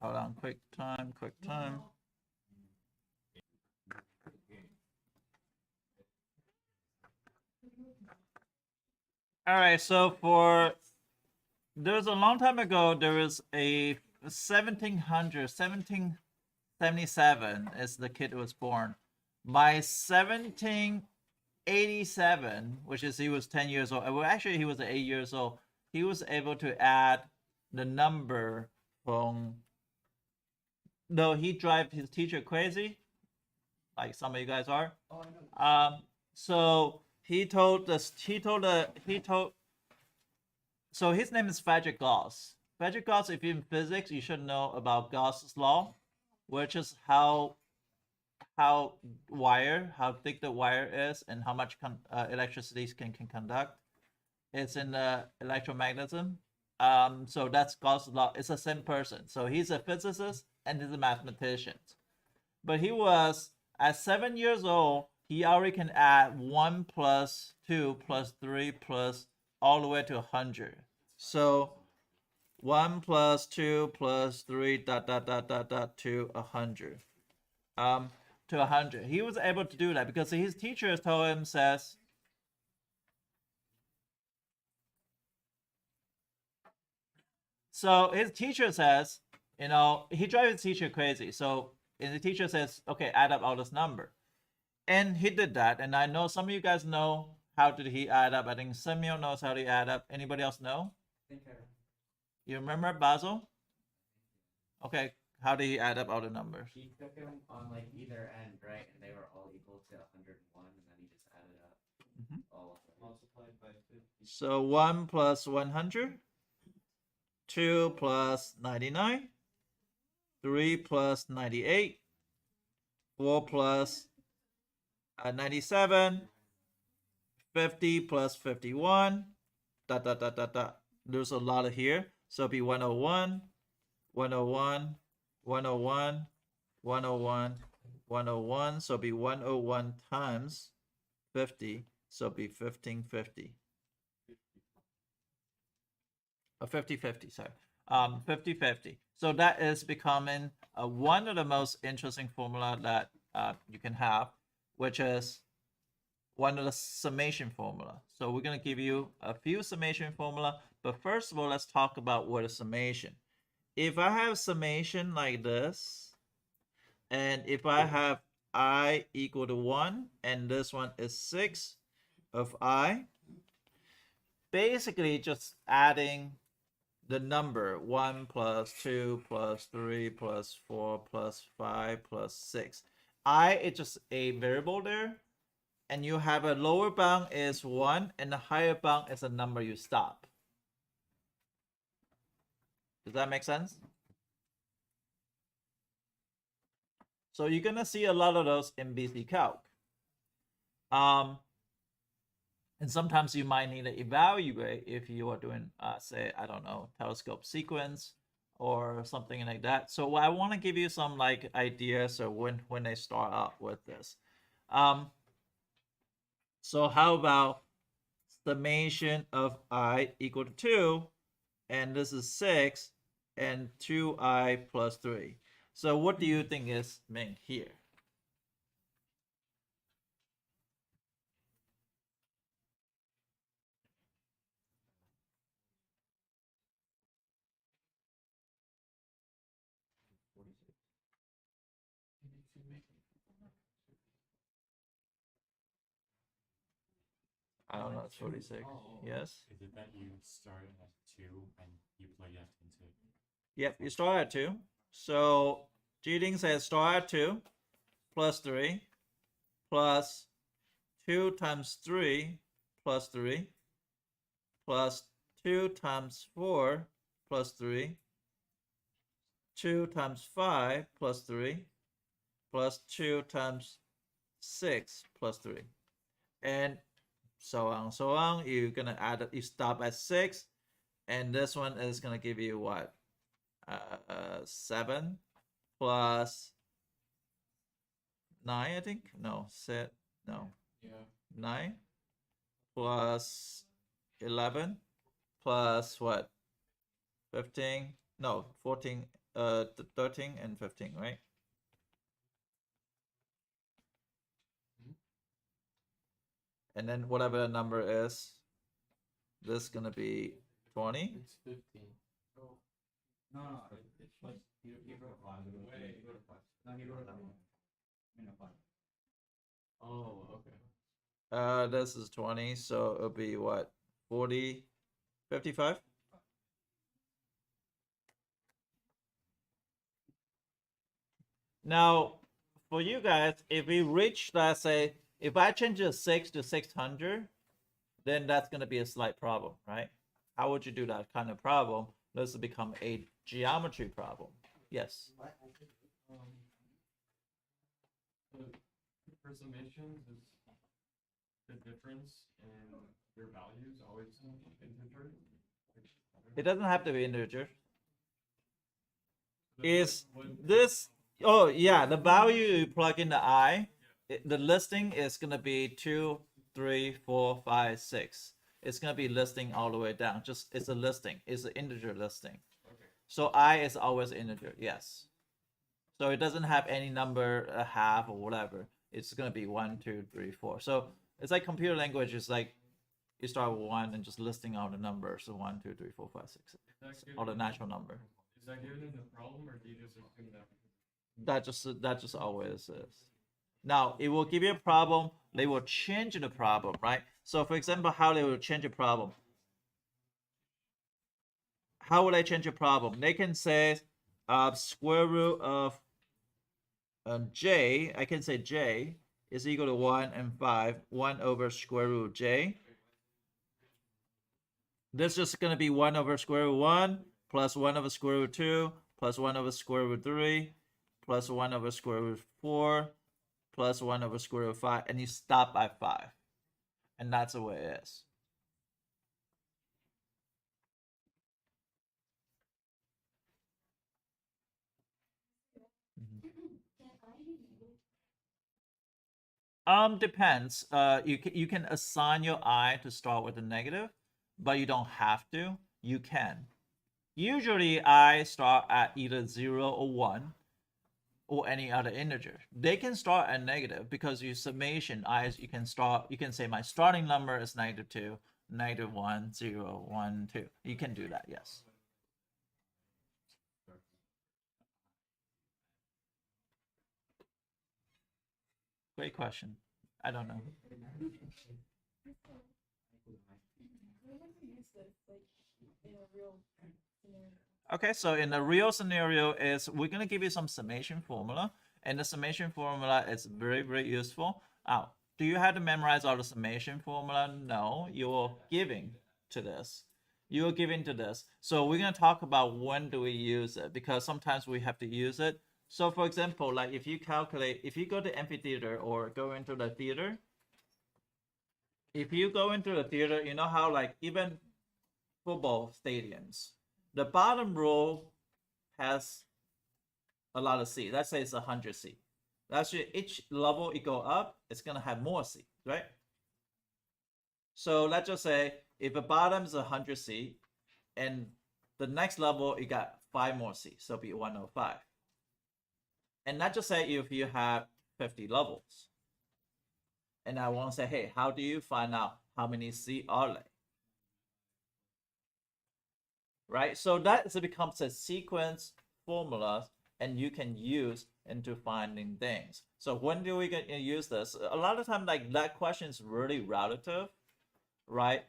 Hold on, quick time. All right, so there's a long time ago, there was a 1777 is the kid who was born. By 1787, which is he was 10 years old. Well, actually, he was 8 years old. He was able to add the number from. No, he drive his teacher crazy, like some of you guys are. Oh, I know. So he told us. He told. So his name is Frederick Gauss. Frederick Gauss, if you're in physics, you should know about Gauss's law, which is how thick the wire is and how much electricity can conduct. It's in electromagnetism. So that's Gauss's law. It's the same person. So he's a physicist and he's a mathematician. But he was at 7 years old. He already can add 1 plus 2 plus 3 plus all the way to 100. So 1 plus 2 plus 3 dot to 100. To 100. He was able to do that because his teacher told him, says, so his teacher says, he drives his teacher crazy. So the teacher says, okay, add up all this number. And he did that. And I know some of you guys know how did he add up. I think Samuel knows how to add up. Anybody else know? You remember Basil? Okay, how did he add up all the numbers? He took them on like either end, right? And they were all equal to 101, and then he just added up all of them. Multiplied by 50. So 1 plus 100, 2 plus 99, 3 plus 98, 4 plus 97, 50 plus 51, There's a lot of here. So it'll be 101, 101, 101, 101, 101. So it'll be 101 times 50. So it'll be 1550. 50-50, sorry. 50-50. So that is becoming one of the most interesting formula that you can have, which is one of the summation formula. So we're going to give you a few summation formula, but first of all, let's talk about what is summation. If I have summation like this, and if I have I equal to 1, and this one is 6 of I, basically just adding the number 1 plus 2 plus 3 plus 4 plus 5 plus 6. I is just a variable there, and you have a lower bound is 1 and the higher bound is a number you stop. Does that make sense? So you're gonna see a lot of those in BC Calc. And sometimes you might need to evaluate if you are doing, say, I don't know, telescope sequence or something like that. So I want to give you some like ideas or when they start out with this. So how about summation of I equal to 2, and this is 6, and 2I plus 3. So what do you think is meant here? I don't know, it's 46. Yes? Is it that you start at 2 and you plug it into? Yep, you start at 2. So Jiding says start at 2 plus 3 plus 2 times 3 plus 3 plus 2 times 4 plus 3, 2 times 5 plus 3 plus 2 times 6 plus 3. And so on. You're gonna add, you stop at 6, and this one is gonna give you what? 7 plus 9, I think. No, 9 plus 11 plus what? 15 No, 14, 13 and 15, right? And then whatever the number is, this is gonna be 20. It's 15. No, no, it's like he wrote five. Wait, he wrote five. No, he wrote that one. I mean, a five. Oh, okay. This is 20, so it'll be what? 40, 55? Now, for you guys, if we reach, let's say, if I change the 6 to 600, then that's going to be a slight problem, right? How would you do that kind of problem? This will become a geometry problem. Yes. So for summations, is the difference in your values always integer? It doesn't have to be integer. The- Is what- this, oh yeah, the value you plug in the I, the listing is going to be 2, 3, 4, 5, 6. It's going to be listing all the way down. Just it's a listing. It's an integer listing. Okay. So I is always integer. Yes. So it doesn't have any number, a half or whatever. It's going to be 1, 2, 3, 4. So it's like computer language. It's like you start with 1 and just listing all the numbers. So 1, 2, 3, 4, 5, 6. All the natural number. Is that given in the problem, or do you just assume that? That just always is. Now it will give you a problem. They will change the problem, right? So for example, how they will change a problem. How will they change a problem? They can say square root of j. I can say j is equal to 1 and 5. 1 over square root of j. This is just going to be 1 over square root 1 plus 1 over square root 2 plus 1 over square root 3 plus 1 over square root 4 plus 1 over square root 5, and you stop at 5. And that's the way it is. Depends. You can assign your I to start with a negative, but you don't have to. You can. Usually I start at either 0 or 1 or any other integer. They can start at negative because you summation I, you can say my starting number is -2, -1, 0, 1, 2. You can do that, yes. Great question. I don't know. Okay, so in the real scenario is we're gonna give you some summation formula, and the summation formula is very, very useful. Now, do you have to memorize all the summation formula? No, you're giving to this. You're giving to this. So we're gonna talk about when do we use it, because sometimes we have to use it. So for example, like if you calculate, if you go to amphitheater or go into the theater, if you go into the theater, you know how like even football stadiums, the bottom row has a lot of seats. Let's say it's 100 seats. That's each level you go up, it's gonna have more seats, right? So let's just say if the bottom is 100 seats, and the next level you got 5 more seats, so it'll be 105. And let's just say if you have 50 levels, and I want to say, hey, how do you find out how many seats are there? Right? So that becomes a sequence formula, and you can use into finding things. So when do we get use this? A lot of time, like that question is really relative, right?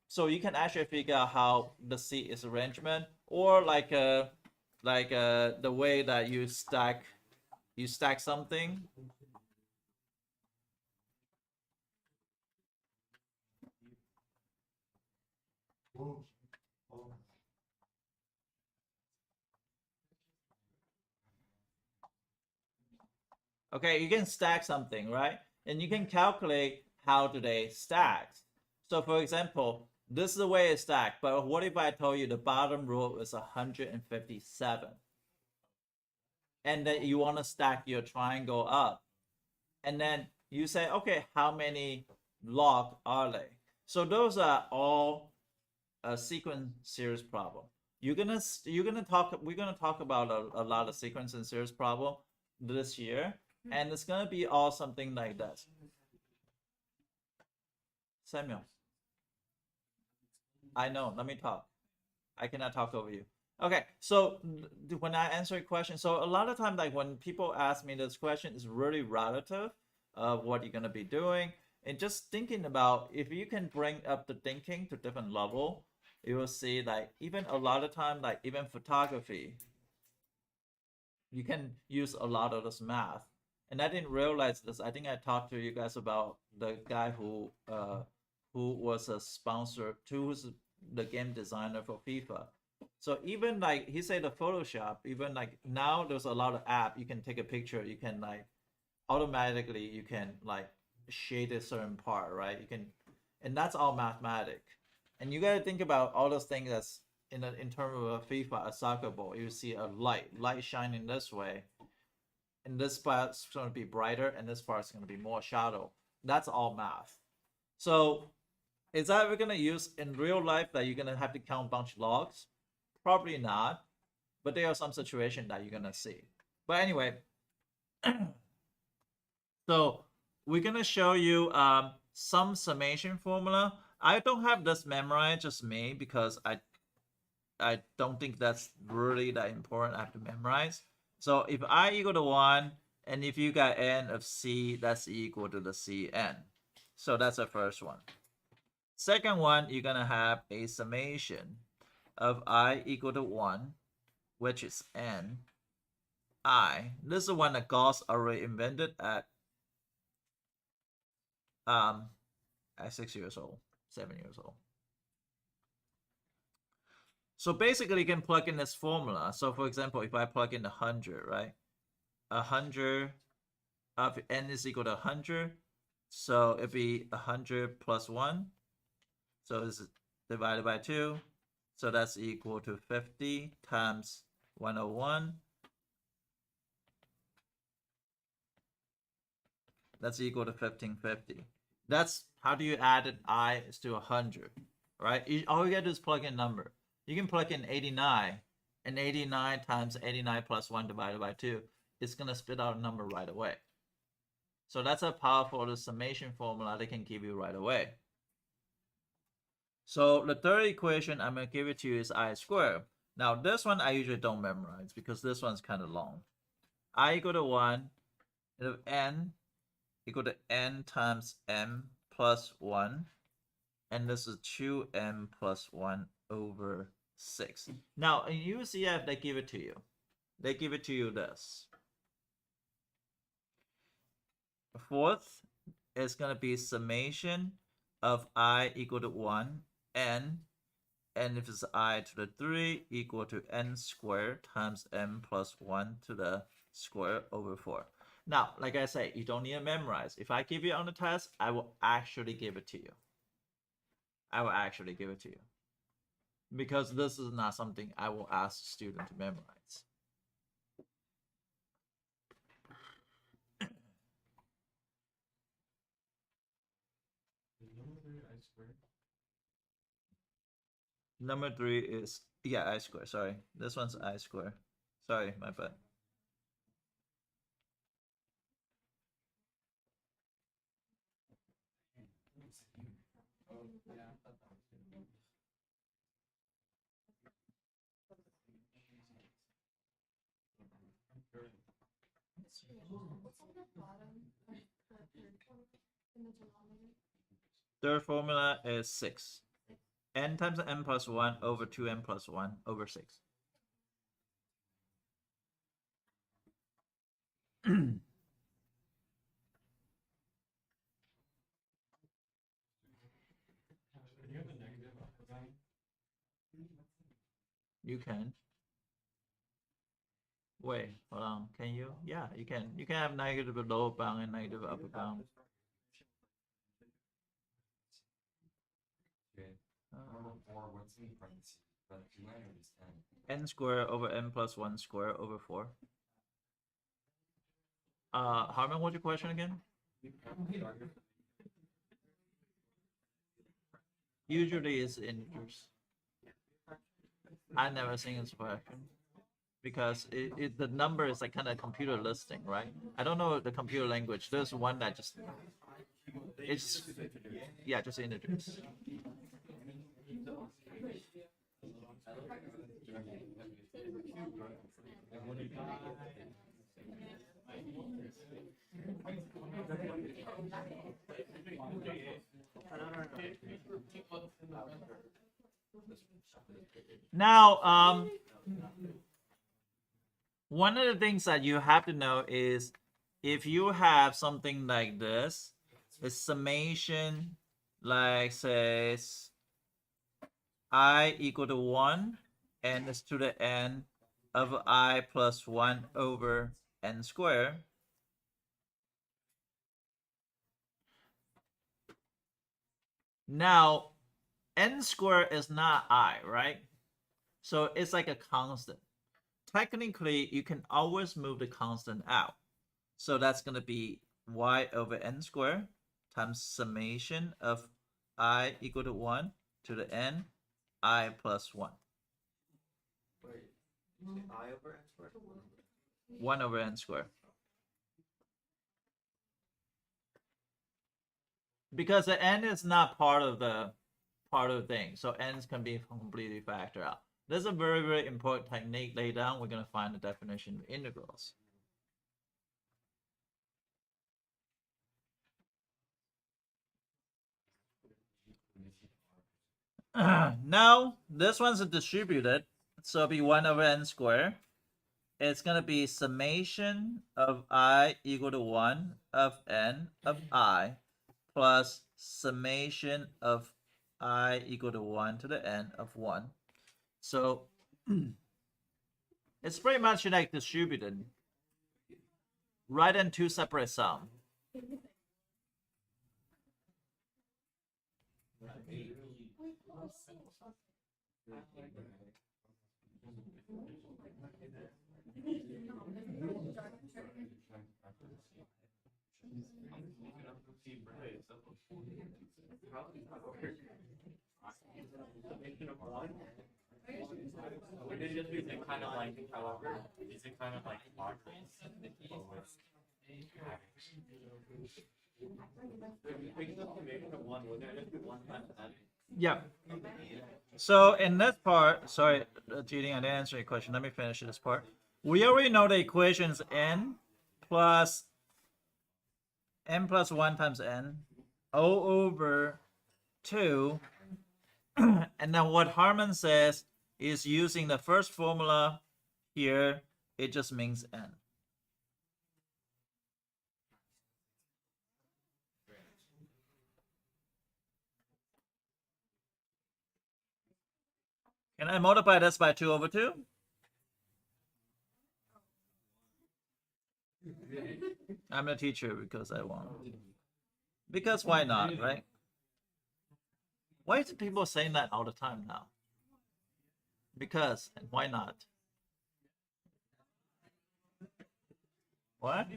So you can actually figure out how the seat is arrangement, or like the way that you stack something. Okay, you can stack something, right? And you can calculate how do they stack. So for example, this is the way it's stacked, but what if I told you the bottom row is 157? And then you want to stack your triangle up. And then you say, okay, how many log are they? So those are all a sequence series problem. We're gonna talk about a lot of sequence and series problem this year, and it's gonna be all something like this. Samuel, I know. Let me talk. I cannot talk over you. Okay, so when I answer a question, so a lot of time, like when people ask me this question, it's really relative of what you're gonna be doing, and just thinking about if you can bring up the thinking to different level, you will see like even a lot of time, like even photography, you can use a lot of this math. And I didn't realize this. I think I talked to you guys about the guy who was a sponsor, who's the game designer for FIFA. So even like he said the Photoshop, even like now there's a lot of app you can take a picture, you can like automatically you can like shade a certain part, right? You can, and that's all mathematic. And you got to think about all those things that's in terms of a FIFA, a soccer ball. You see a light shining this way, and this part's going to be brighter, and this part's going to be more shadow. That's all math. So is that ever going to use in real life that you're going to have to count a bunch of logs? Probably not, but there are some situations that you're going to see. But anyway, so we're going to show you some summation formula. I don't have this memorized, just me, because I don't think that's really that important. I have to memorize. So if I equal to 1, and if you got n of c, that's equal to the cn. So that's the first one. Second one, you're going to have a summation of I equal to 1, which is n I. This is the one that Gauss already invented at 6 years old, 7 years old. So basically, you can plug in this formula. So for example, if I plug in 100, right? 100 of n is equal to 100. So it'd be 100 plus 1. So it's divided by 2. So that's equal to 50 times 101. That's equal to 1550. That's how do you add an I is to 100, right? All you gotta do is plug in a number. You can plug in 89, and 89 times 89 plus 1 divided by 2, it's gonna spit out a number right away. So that's a powerful summation formula they can give you right away. So the third equation I'm going to give it to you is I squared. Now this one I usually don't memorize because this one's kind of long. I equal to 1, and of n equal to n times m plus 1. And this is 2m plus 1 over 6. Now in UCF, they give it to you. They give it to you this. Fourth is going to be summation of I equal to 1, n, and if it's I to the 3 equal to n squared times m plus 1 to the square over 4. Now, like I say, you don't need to memorize. If I give you on the test, I will actually give it to you. I will actually give it to you. Because this is not something I will ask the student to memorize. Number 3 is, yeah, I square. Sorry. This one's I square. Sorry, my bad. Third formula is 6. N times n plus 1 over 2n plus 1 over 6. You can. Wait, hold on. Can you? Yeah, you can. You can have negative lower bound and negative upper bound. N square over n plus 1 square over 4. Harmon, what's your question again? Usually it's integers. I never seen this version because the number is like kind of computer listing, right? I don't know the computer language. There's one that just it's yeah, just integers. Now, one of the things that you have to know is if you have something like this, a summation like says I equal to 1 and is to the n of I plus 1 over n squared. Now, n squared is not I, right? So it's like a constant. Technically, you can always move the constant out. So that's going to be y over n squared times summation of I equal to 1 to the n I plus 1. I over n squared? 1 over n squared. Because the n is not part of the thing, so n's can be completely factored out. This is a very, very important technique laid down. We're going to find the definition of integrals. Now, this one's distributed, so it'll be 1 over n squared. It's going to be summation of I equal to 1 of n of I plus summation of I equal to 1 to the n of 1. So it's pretty much like distributed. Write in two separate sums. Is it kind of like, however, is it kind of like progress? Yeah. So in this part, sorry, cheating, I didn't answer your question. Let me finish this part. We already know the equations n plus 1 times n o over 2. And then what Harmon says is using the first formula here, it just means n. Can I multiply this by 2 over 2? I'm a teacher because I want. Because why not, right? Why is people saying that all the time now? Because, and why not? What?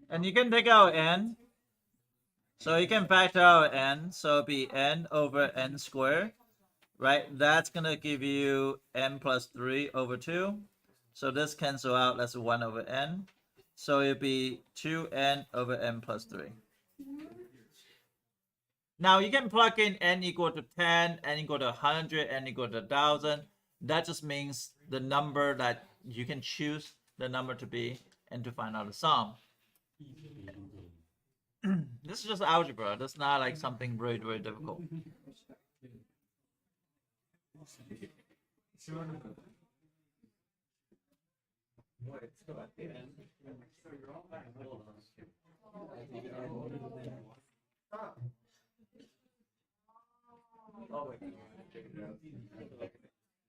And you can take out n. So you can factor out n. So it'll be n over n squared, right? That's going to give you n plus 3 over 2. So this cancel out. That's 1 over n. So it'll be 2n over n plus 3. Now you can plug in n equal to 10, n equal to 100, n equal to 1,000. That just means the number that you can choose the number to be and to find out the sum. This is just algebra. That's not like something very, very difficult.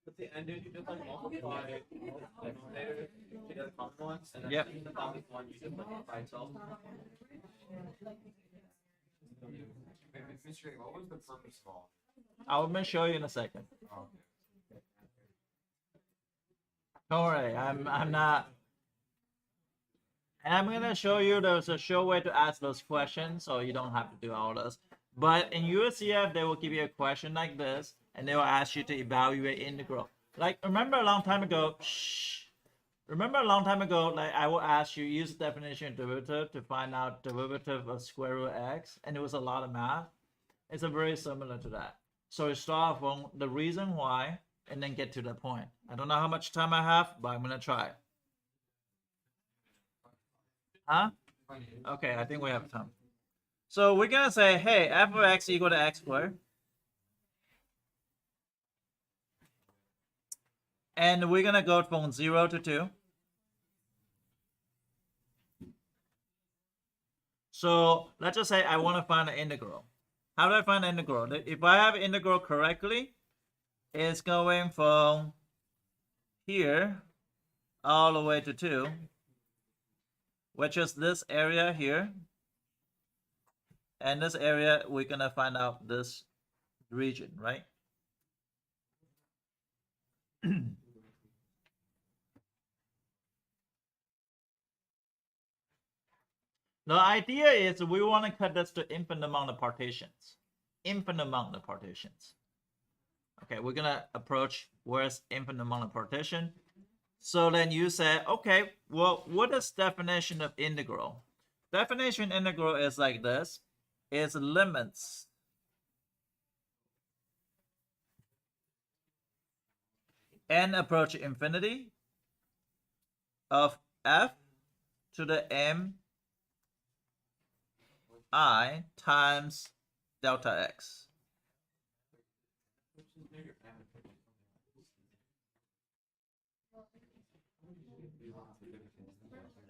But the end, you just like multiply later. You do common ones, and then Yep. the common one you can put by itself. Mr. Ray, what was the purpose of all? I'm gonna show you in a second. Oh, Don't worry, I'm not. And I'm gonna show you there's a sure way to ask those questions, so you don't have to do all this. But in USCF, they will give you a question like this, and they will ask you to evaluate integral. Like remember a long time ago. Remember a long time ago, like I will ask you use the definition of derivative to find out derivative of square root x, and it was a lot of math. It's a very similar to that. So you start from the reason why, and then get to the point. I don't know how much time I have, but I'm gonna try. Huh? Okay, I think we have time. So we're gonna say, hey, f of x equal to x squared. And we're gonna go from 0 to 2. So let's just say I want to find an integral. How do I find an integral? If I have integral correctly, it's going from here all the way to 2, which is this area here. And this area, we're gonna find out this region, right? The idea is we want to cut this to infinite amount of partitions. Infinite amount of partitions. Okay, we're gonna approach where's infinite amount of partition. So then you say, okay, well, what is definition of integral? Definition integral is like this. It's limits n approach infinity of f to the m I times delta x.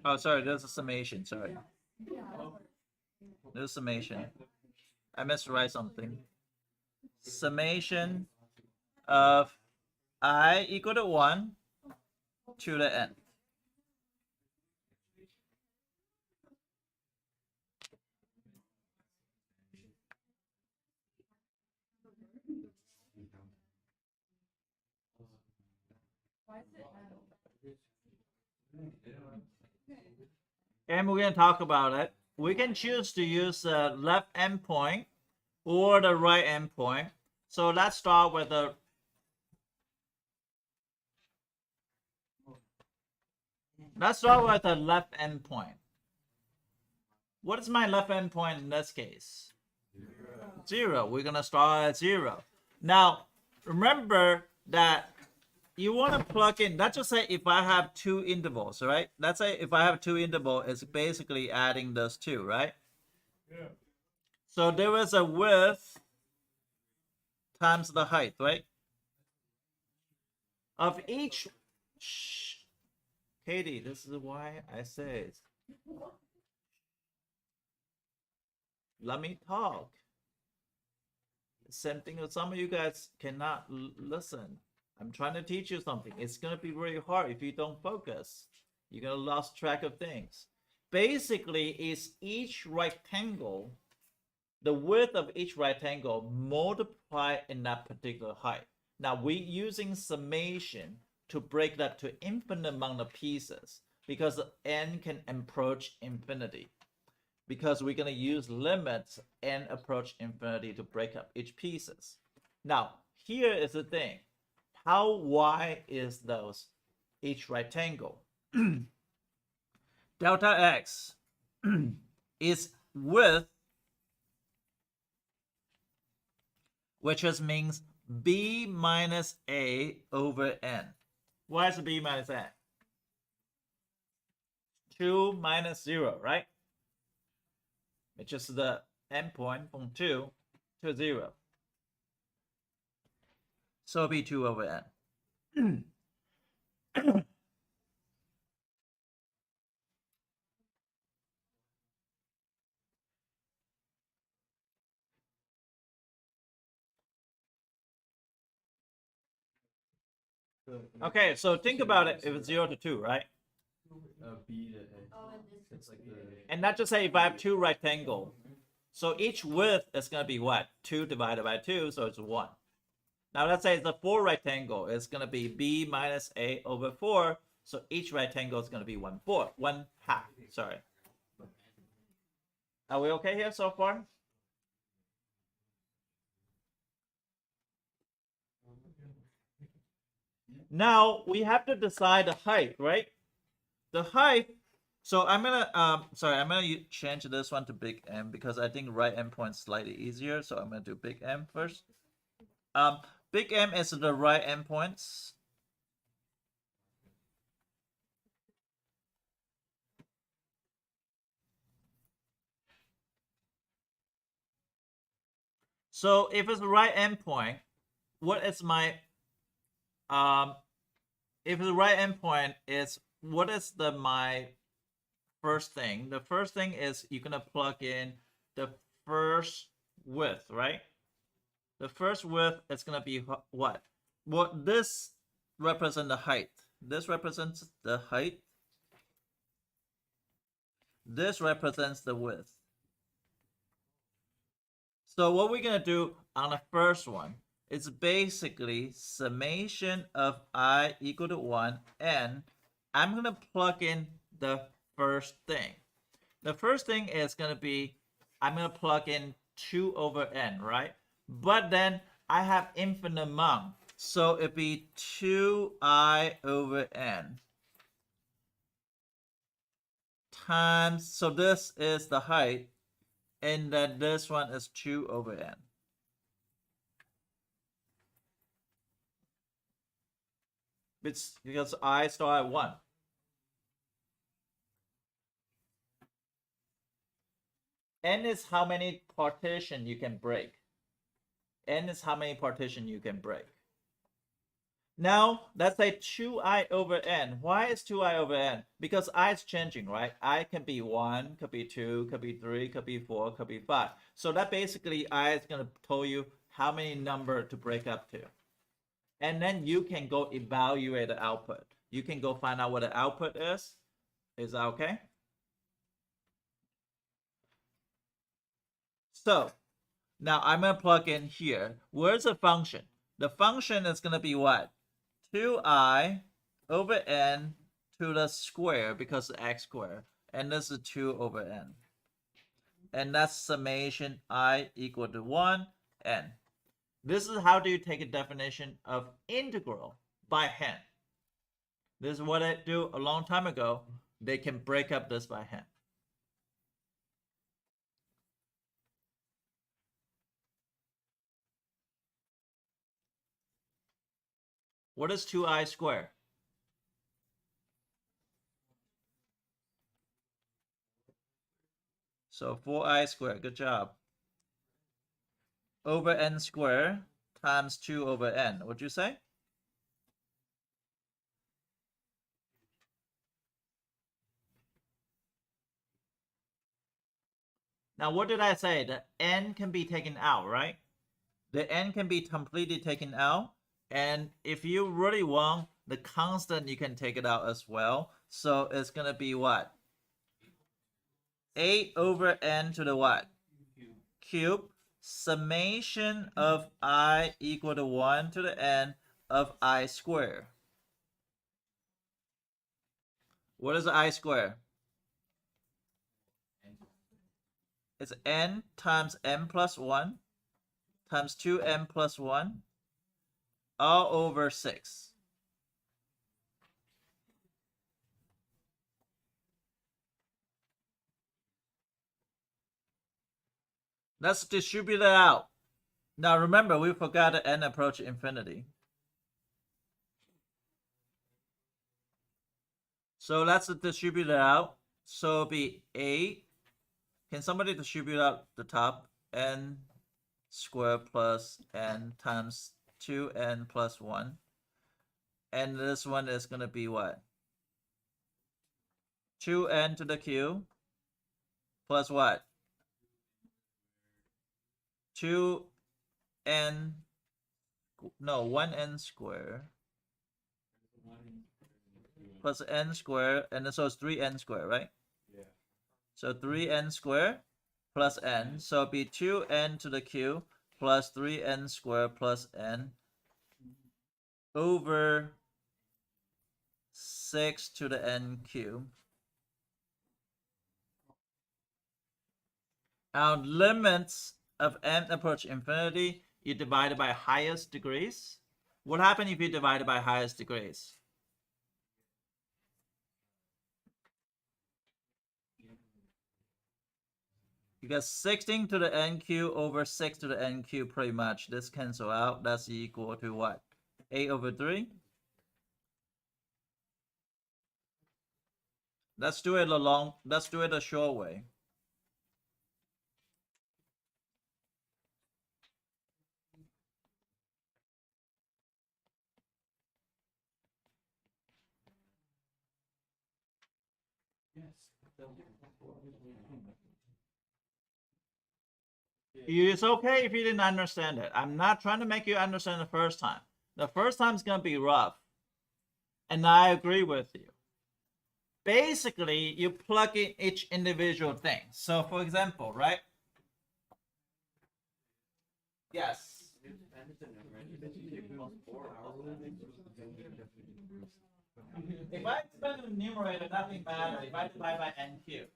Oh, sorry, there's a summation, sorry. There's a summation. I must write something. Summation of I equal to 1 to the n. And we're going to talk about it. We can choose to use the left endpoint or the right endpoint. So let's start with the left endpoint. What is my left endpoint in this case? 0. We're going to start at 0. Now, remember that you want to plug in, let's just say if I have 2 intervals, right? Let's say if I have 2 intervals, it's basically adding those 2, right? Yeah. So there is a width times the height, right? Of each, Katie, this is why I say it. Let me talk. Same thing with some of you guys cannot listen. I'm trying to teach you something. It's going to be very hard if you don't focus. You're going to lose track of things. Basically, it's each rectangle, the width of each rectangle multiplied in that particular height. Now, we're using summation to break that to infinite amount of pieces because n can approach infinity. Because we're going to use limits n approach infinity to break up each pieces. Now, here is the thing. How wide is those each rectangle? Delta x is width, which just means b minus a over n. What is b minus a? 2 minus 0, right? Which is the endpoint from 2 to 0. So it'll be 2 over n. Okay, so think about it if it's 0 to 2, right? B to A. It's like the. And not just say if I have two rectangle. So each width is going to be what? 2 divided by 2, so it's 1. Now let's say it's a 4 rectangle. It's going to be B minus A over 4. So each rectangle is going to be 1/4, 1/2. Sorry. Are we okay here so far? Now we have to decide the height, right? The height. So I'm gonna change this one to big M because I think right M point is slightly easier. So I'm gonna do big M first. Big M is the right endpoints. So if it's the right endpoint, what is my if the right endpoint is what is my first thing? The first thing is you're gonna plug in the first width, right? The first width is gonna be what? Well, this represents the height. This represents the height. This represents the width. So what we're gonna do on the first one is basically summation of I equal to 1, and I'm gonna plug in the first thing. The first thing is gonna be, I'm gonna plug in 2 over n, right? But then I have infinite amount, so it'd be 2I over n times, so this is the height, and then this one is 2 over n. It's because I start at 1. N is how many partition you can break. N is how many partition you can break. Now, let's say 2I over n. Why is 2I over n? Because I is changing, right? I can be 1, could be 2, could be 3, could be 4, could be 5. So that basically I is going to tell you how many number to break up to. And then you can go evaluate the output. You can go find out what the output is. Is that okay? So now I'm going to plug in here. Where's the function? The function is going to be what? 2I over n to the square because of x squared. And this is 2 over n. And that's summation I equal to 1 n. This is how do you take a definition of integral by hand. This is what I do a long time ago. They can break up this by hand. What is 2I squared? So 4I squared, good job. Over n squared times 2 over n. What'd you say? Now, what did I say? The n can be taken out, right? The n can be completely taken out. And if you really want the constant, you can take it out as well. So it's going to be what? 8 over n to the what? Cube. Summation of I equal to 1 to the n of I squared. What is I squared? It's n times n plus 1 times 2n plus 1 all over 6. Let's distribute it out. Now remember, we forgot that n approach infinity. So let's distribute it out. So it'll be 8. Can somebody distribute out the top? N squared plus n times 2n plus 1. And this one is going to be what? 2n to the cube plus what? 2n, no, 1n squared plus n squared, and then so it's 3n squared, right? Yeah. So 3n squared plus n, so it'd be 2n to the q plus 3n squared plus n over 6 to the n cube. Our limits of n approach infinity, you divide it by highest degrees. What happens if you divide it by highest degrees? You get 16 to the n cube over 6 to the n cube pretty much. This cancel out. That's equal to what? 8 over 3? Let's do it a short way. It's okay if you didn't understand it. I'm not trying to make you understand the first time. The first time is going to be rough. And I agree with you. Basically, you plug in each individual thing. So, for example, right? Yes. If I expand the numerator, nothing matters. If I divide by n cubed.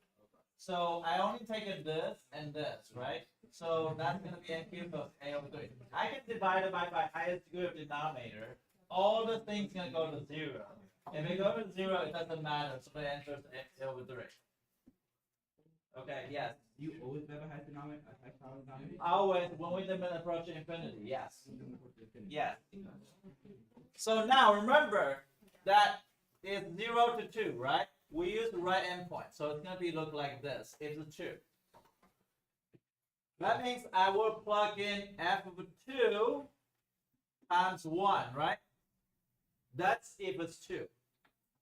So I only take this and this, right? So that's going to be n cubed plus a over 3. I can divide it by highest degree of denominator. All the things going to go to 0. If it goes to 0, it doesn't matter. So the answer is x over 3. Okay, yes. You always have a high denominator? Always, when we limit approach infinity, yes. Yes. So now remember that it's 0 to 2, right? We use the right endpoint, so it's going to look like this. It's a 2. That means I will plug in f of 2 times 1, right? That's if it's 2.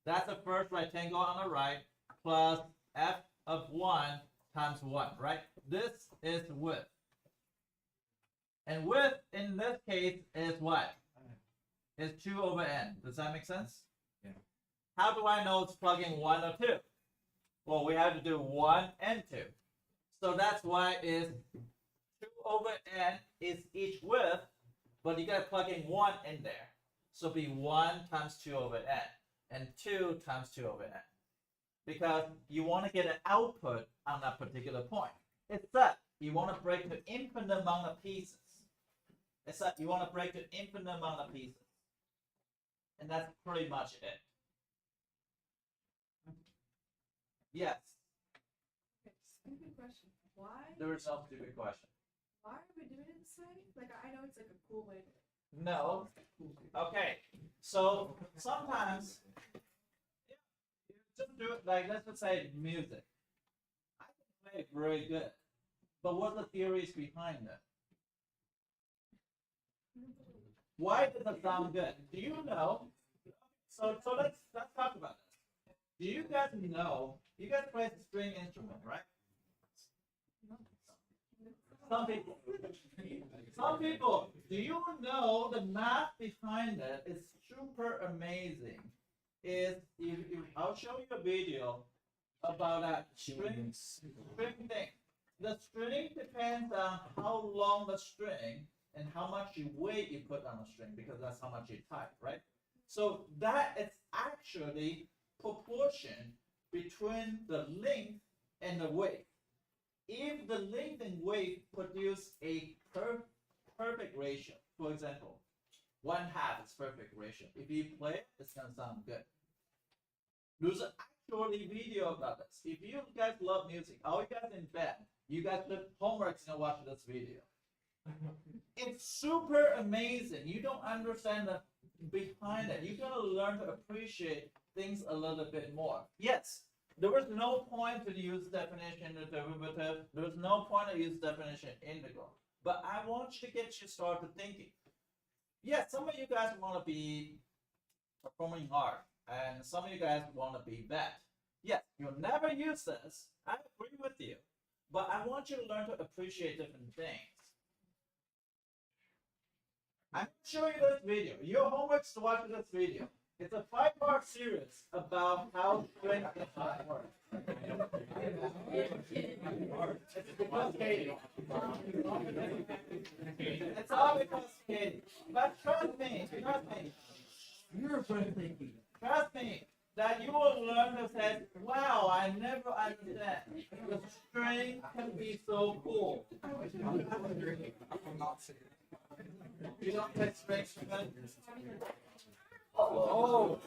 That's the first rectangle on the right, plus f of 1 times 1, right? This is width. And width, in this case, is what? Is 2 over n. Does that make sense? Yeah. How do I know it's plugging 1 or 2? Well, we have to do 1 and 2. So that's why is 2 over n is each width, but you got to plug in 1 in there. So it'll be 1 times 2 over n, and 2 times 2 over n. Because you want to get an output on that particular point. It's that you want to break the infinite amount of pieces. It's that you want to break the infinite amount of pieces. And that's pretty much it. Yes. Okay, stupid question. Why? There is no stupid question. Why are we doing it this way? Like, I know it's like a cool way to. No. Okay. So sometimes you just do it like, let's just say music. I can play it very good, but what are the theories behind it? Why does it sound good? Do you know? So let's talk about this. Do you guys know? You guys play the string instrument, right? Some people. Some people. Do you know the math behind it is super amazing? I'll show you a video about that string thing. The string depends on how long the string and how much weight you put on the string, because that's how much you type, right? So that is actually proportion between the length and the weight. If the length and weight produce a perfect ratio, for example, 1/2 is perfect ratio. If you play it, it's gonna sound good. There's actually video about this. If you guys love music, all you guys in bed, you guys do homework and watch this video. It's super amazing. You don't understand the behind it. You gotta learn to appreciate things a little bit more. Yes, there was no point to use definition in derivative. There's no point to use definition in integral. But I want you to get you started thinking. Yes, some of you guys want to be performing art, and some of you guys want to be vet. Yes, you'll never use this. I agree with you. But I want you to learn to appreciate different things. I'm showing you this video. Your homework is to watch this video. It's a 5-part series about how strength works. It's all because Katie. But trust me, You're breathtaking. trust me, that you will learn to say, wow, I never understand. The string can be so cool. You don't take strings, man? Oh.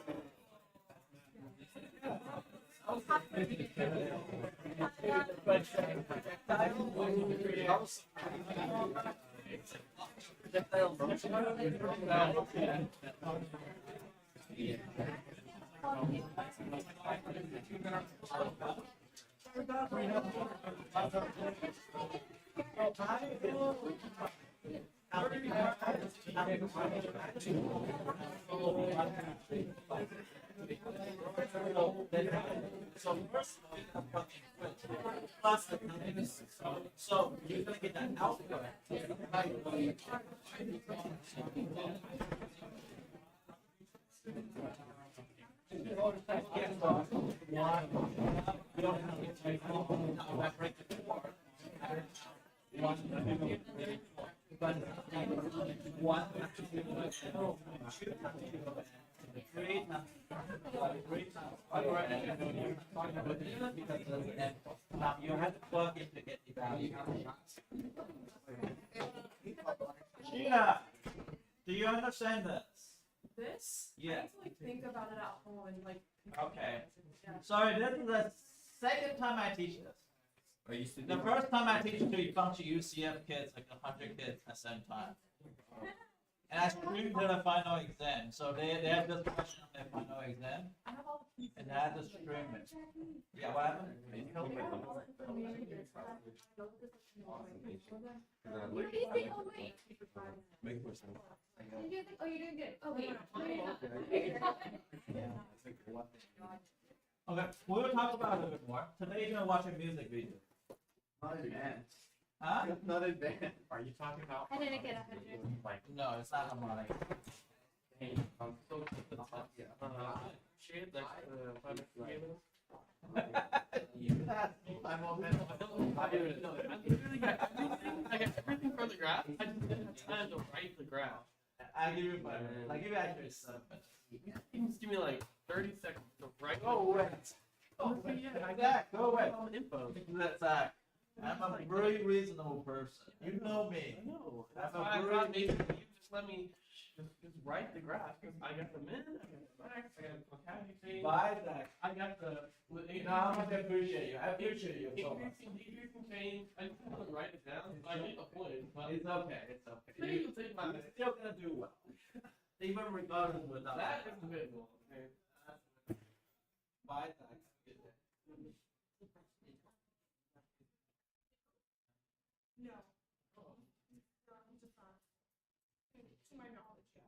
So first, plus the so you're gonna get that output. Now you have to plug in to get the value. Sheena, do you understand this? This? Yeah. I have to like think about it at home and like. Okay. Yeah. Sorry, this is the second time I teach this. I used to The first time I teach to a bunch of UCF kids, like 100 kids at the same time. And I streamed their final exam. So they have this question on their final exam. I have all the pieces. And I had to stream it. Yeah, what happened? I have all the information. It's that I know that this is annoying. Oh, wait. Make more sense. Oh, you're doing good. Oh, wait. No, you're not. Okay, we'll talk about it a little bit more. Today you're gonna watch a music video. Not advanced. Huh? Not advanced. Are you talking about? I didn't get 100. Like, No, it's not harmonic. Shit, like I'm on I get everything from the graph. I just didn't have time to write the graph. I give you 5 minutes. I give you actually 7 minutes. You can just give me like 30 seconds to write. Go away. Oh, yeah, Zach, go away. all the info. That's Zach. I'm a very reasonable person. You know me. I know. That's That's why I a thought very- maybe you just let me just write the graph. 'Cause I got the min, I got the max, I got the locality change. Bye, Zach. I got the You know how much I appreciate you. I appreciate you so much. decreasing change. I just want to write it down. So I get the point. But It's okay. It's okay. maybe you'll take my You're still gonna do well. Even regardless without that is a bit more. Okay. Bye, Zach. No. Just not. To my knowledge, yeah.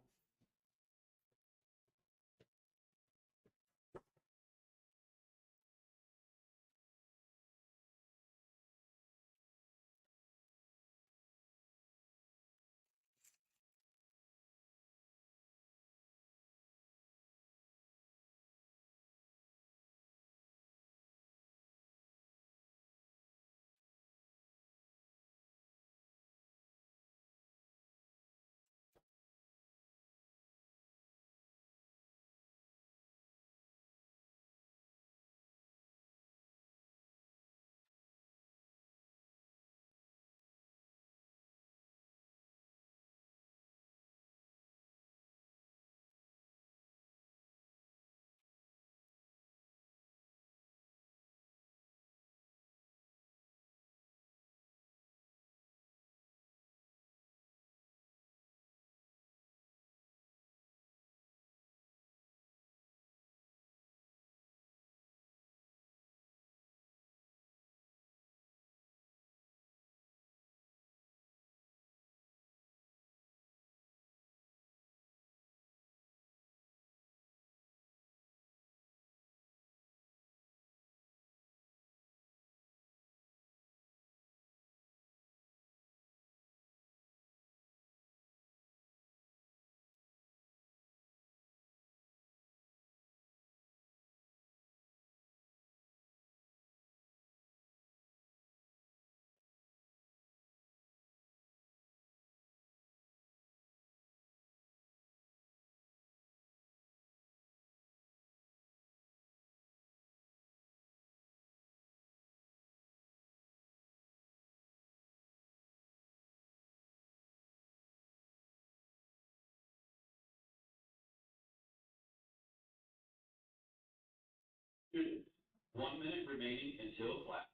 Students, 1 minute remaining until class.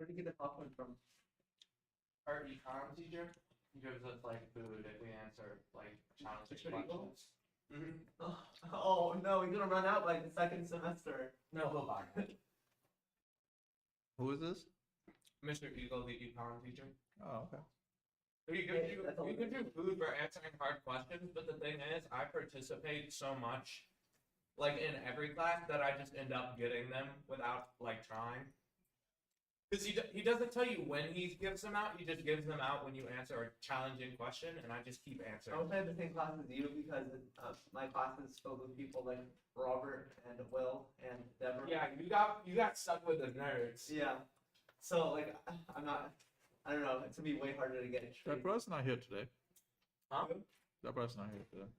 Where did you get the popcorn from? Our econ teacher gives us like food if we answer like challenging Mr. Eagle? questions. Mm-hmm. Oh no, he's gonna run out by the second semester. No, he'll buy it. Who is this? Mr. Eagle, the econ teacher. Oh, okay. You Yeah, can do that's all you it can do food for answering hard questions, but the thing is, I participate so much, like in every class, that I just end up getting them without like trying. Because he doesn't tell you when he gives them out, he just gives them out when you answer a challenging question, and I just keep I answering. wish I had the same class as you because my class is filled with people like Robert and Will and Deborah. Yeah, you got stuck with the nerds. Yeah. So like I'm not. I don't know. It's gonna be way harder to get it straight. Deborah's not here today. Huh? Deborah's not here today.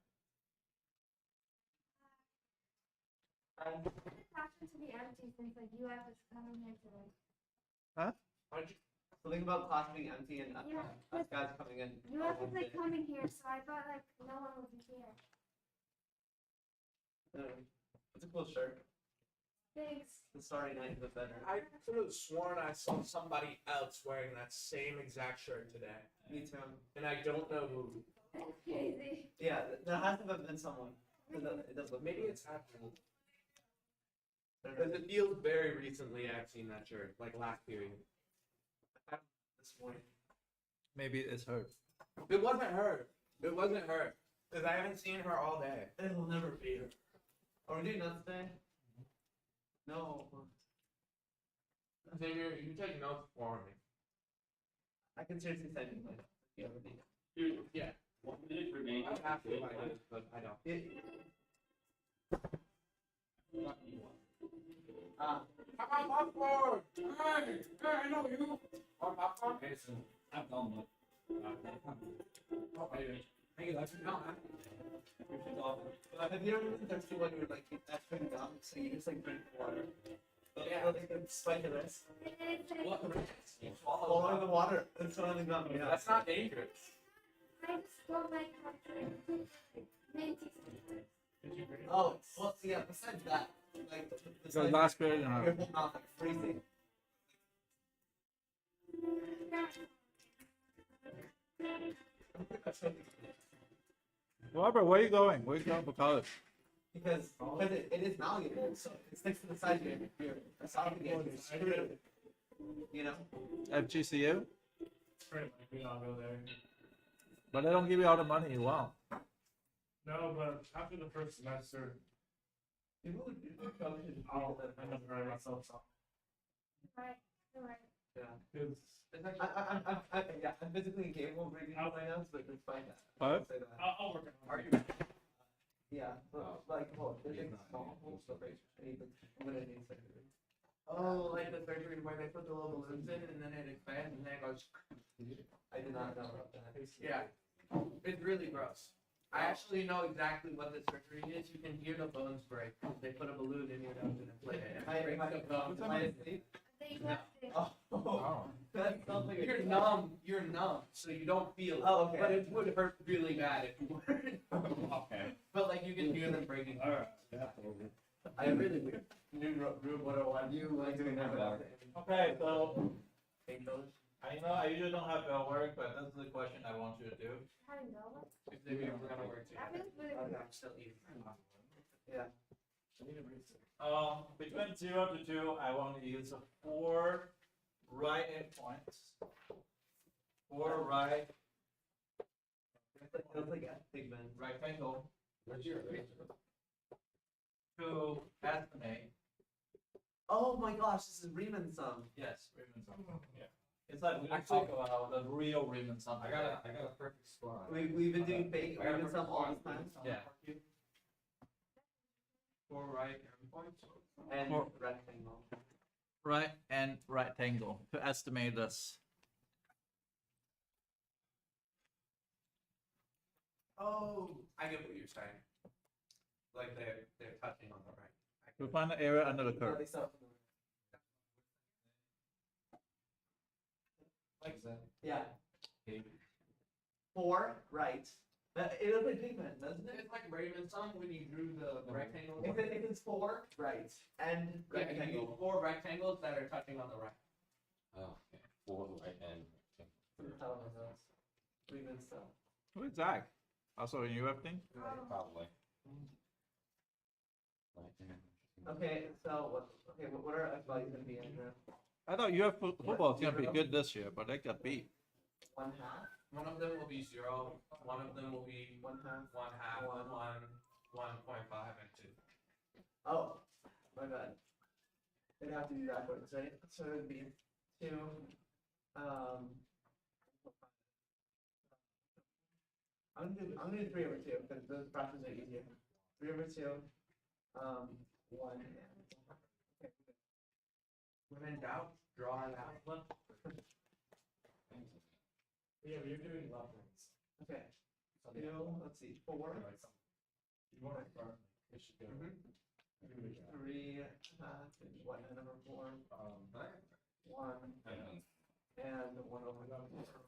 I want the classroom to be empty since like you have this coming here today. How did you? Something about class being empty and Yeah. us guys coming in. You have to like coming here, so I thought like no one would be here. It's a cool shirt. Thanks. The Starry Night is better. I could have sworn I saw somebody else wearing that same exact shirt today, Me too. and I don't know who. That's crazy. Yeah, there has to have been someone. It does look. Maybe it's happening. Because it feels very recently I've seen that shirt, like last period. This morning. Maybe it's her. It wasn't her. It wasn't her. Because I haven't seen her all day. It will never be her. Are we doing notes today? No. Xavier, you take notes for me. I can seriously send you mine. If you ever need it. Dude, yeah. 1 minute remaining I would have to until if I class. did, but I don't. How about popcorn? Hey, I know you. Want popcorn? I'm done with. Hey, let's go. Have you ever been thirsty when you're like extra dumb, so you just like drink water? Yeah. Like it's spikeless. And then it's like, What? Following the water. It's swelling up. Yeah. That's not dangerous. I just don't like minty sweets. Did you drink? Oh, well, yeah. Besides that, like So besides last period, your whole mouth like freezing. Robert, where are you going? Where are you going for college? Because it is malleable, so it sticks to the side of your esophagus. You're screwed. You know. FGCU? Pretty likely I'll go there. But they don't give you all the money you want. No, but after the first semester, People would probably should I'll end up writing myself something. Right, right. Because I'm physically incapable of reading my notes, but despite that, What? I'll say that. I'll work on it. Yeah, but like, well, there's like small holes, so I'm gonna need surgery. Oh, like the surgery where they put the little balloons in and then it expands and then it goes. I did not know about that. Yeah, it's really gross. I actually know exactly what the surgery is. You can hear the bones break. They put a balloon in your nose and inflate it. Am I asleep? They left it. Oh, that sounds like a You're numb. You're numb, so you don't feel it. Oh, okay. But it would hurt really bad if you were. Okay. But like you can hear them breaking. Alright. I really knew Rube 101. You like doing that without it. Okay, so Painkillers? I usually don't have bell work, but this is the question I want you to do. I don't know. If they were gonna work That together. feels really good. I'm still eating. Yeah. Between 0 to 2, I want to use 4 right endpoints. 4 right It's like a pigment. rectangle Where's your to estimate. Oh my gosh, this is Riemann sum. Yes, Riemann sum. Yeah. It's like we Actually- talk about the real Riemann sum. I got a perfect score. We've been doing fake Riemann sum all this time. Yeah. 4 right endpoints. And For- rectangle. Right and rectangle to estimate this. Oh, I get what you're saying. Like they're touching on the right. To find the area under the No, curve. they start from Like that. the- Yeah. 4 right. It looks like pigment, doesn't it? It's like Raymond sum when you drew the rectangle. If it's 4 right and Yeah, you rectangle. use 4 rectangles that are touching on the right. Oh, okay. 4 right and We've been stuff. Who is Zach? Also a UF thing? probably. Right hand. Okay, so what are F values gonna be in here? I thought UF football is gonna be good this year, but they got beat. 1/2, One of them will be 0. One of them will be 1/2. 1/2, One. 1.5, and 2. Oh, my bad. It'd have to be backwards, right? So it'd be 2. I'm gonna do 3/2 because those fractions are easier. 3/2. 1. Okay. When in doubt, draw it out. Yeah, but you're doing levels. Okay. 2. Let's see. 4. You want to start, it should go. 3. What number 4? 1. And 1/4.